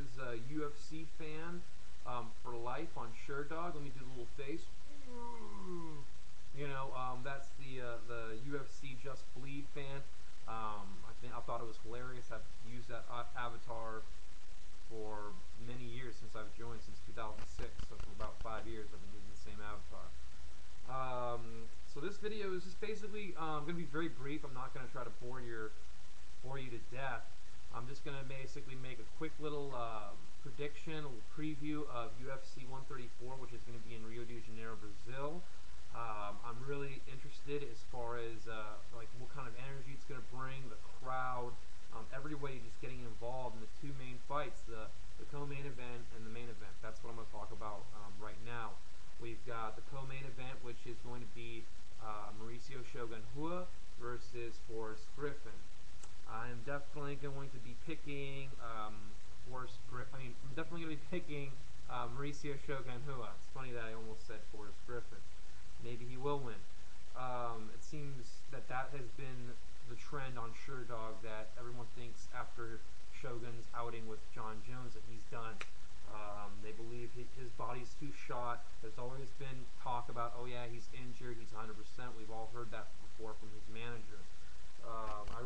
is a UFC fan for life on SureDog. Let me do the little face. That's the UFC Just Bleed fan. I thought it was hilarious. I've used that avatar for many years since I've joined, since 2006. So for about 5 years, I've been using the same avatar. So this video is just basically going to be very brief. I'm not going to try to bore you to death. I'm just going to basically make a quick little prediction, a little preview of UFC 134, which is going to be in Rio de Janeiro, Brazil. I'm really interested as far as like what kind of energy it's going to bring, the crowd, everybody just getting involved in the two main fights, the co-main event and the main event. That's what I'm going to talk about right now. We've got the co-main event, which is going to be Mauricio Shogun Rua versus Forrest Griffin. I'm definitely going to be picking I'm definitely going to be picking Mauricio Shogun Rua. It's funny that I almost said Forrest Griffin. Maybe he will win. It seems that has been the trend on SureDog, that everyone thinks after Shogun's outing with John Jones that he's done. They believe his body's too shot. There's always been talk about, oh yeah, he's injured, he's 100%. We've all heard that before from his manager. I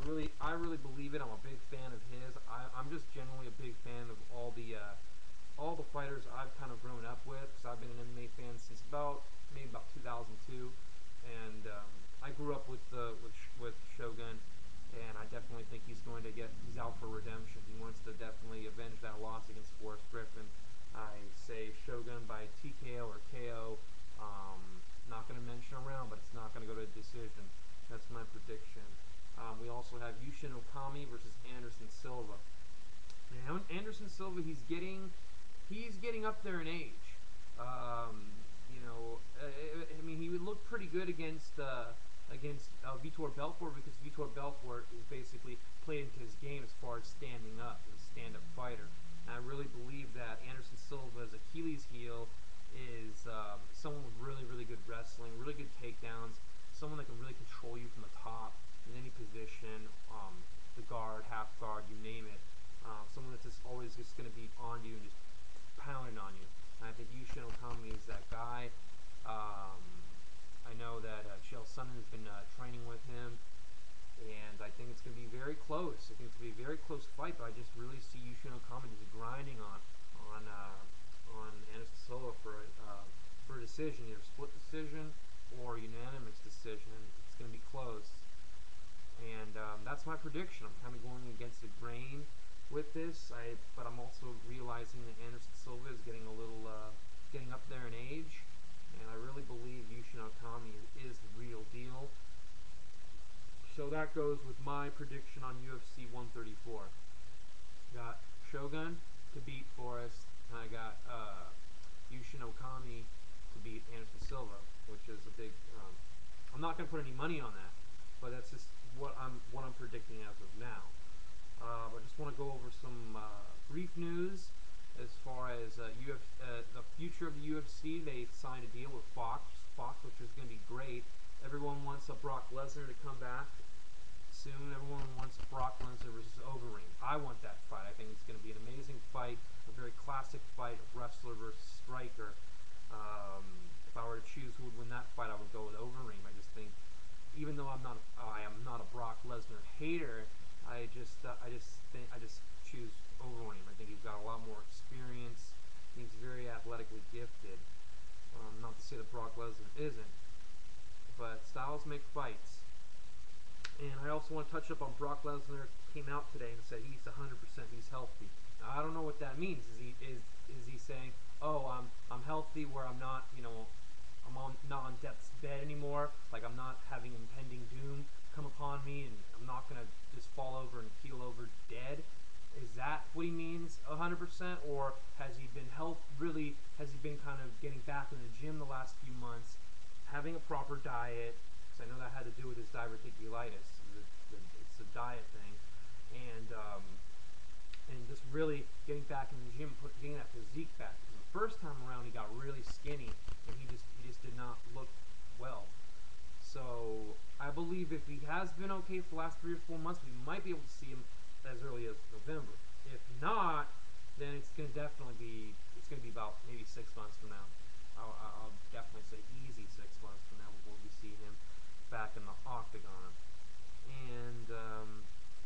really believe it. I'm a big fan of his. I'm just generally a big fan of all the fighters I've kind of grown up with, because I've been an MMA fan since maybe about 2002, and I grew up with Shogun, and I definitely think he's out for redemption. He wants to definitely avenge that loss against Forrest Griffin. I say Shogun by TKO or KO. Not going to mention a round, but it's not going to go to a decision. That's my prediction. We also have Yushin Okami versus Anderson Silva. Now, Anderson Silva, he's getting up there in age. He would look pretty good against Vitor Belfort, because Vitor Belfort is basically played into his game as far as standing up. He's a stand-up fighter. And I really believe that Anderson Silva's Achilles heel is someone with really, really good wrestling, really good takedowns, someone that can really control you from the top in any position, the guard, half guard, you name it. Someone that's just always just going to be on you and just pounding on you. And I think Yushin Okami is that guy. I know that Chael Sonnen has been training with him, and I think it's going to be very close. I think it's going to be a very close fight, but I just really see Yushin Okami just grinding on Anderson Silva for a decision, either split decision or unanimous decision. It's going to be close, and that's my prediction. I'm kind of going against the grain with this, but I'm also realizing that Anderson Silva is getting getting up there in age, and I really believe Yushin Okami is the real deal. So that goes with my prediction on UFC 134. Got Shogun to beat Forrest, and I got Yushin Okami to beat Anderson Silva, which is a big. I'm not going to put any money on that, but that's just what I'm predicting as of now. I just want to go over some brief news as far as the future of the UFC. They signed a deal with Fox, which is going to be great. Everyone wants Brock Lesnar to come back soon. Everyone wants Brock Lesnar versus Overeem. I want that fight. I think it's going to be an amazing fight, a very classic fight, wrestler versus striker. If I were to choose who would win that fight, I would go with Overeem. I just think, even though I am not a Brock Lesnar hater, I just choose Overeem. I think he's got a lot more experience. He's very athletically gifted. Not to say that Brock Lesnar isn't, but styles make fights. And I also want to touch up on Brock Lesnar. Came out today and said he's 100%. He's healthy. Now, I don't know what that means. Is he saying, oh, I'm healthy, where I'm not, I'm not on death's bed anymore, like I'm not having impending doom come upon me, and I'm not gonna just fall over and keel over dead? Is that what he means 100%, or has he been has he been kind of getting back in the gym the last few months, having a proper diet? Because I know that had to do with his diverticulitis. It's a diet thing, and just really getting back in the gym, getting that physique back. Because the first time around, he got really skinny, and he just did not look well. So I believe if he has been okay for the last 3 or 4 months, we might be able to see him as early as November. If not, then it's to definitely be, it's going to be about maybe 6 months from now. I'll definitely say easy 6 months from now we'll be seeing him back in the octagon. And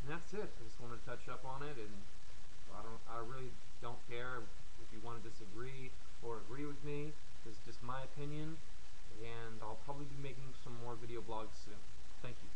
that's it. I just want to touch up on it, and I really don't care if you want to disagree or agree with me. This is just my opinion, and I'll probably be making some more video blogs soon. Thank you.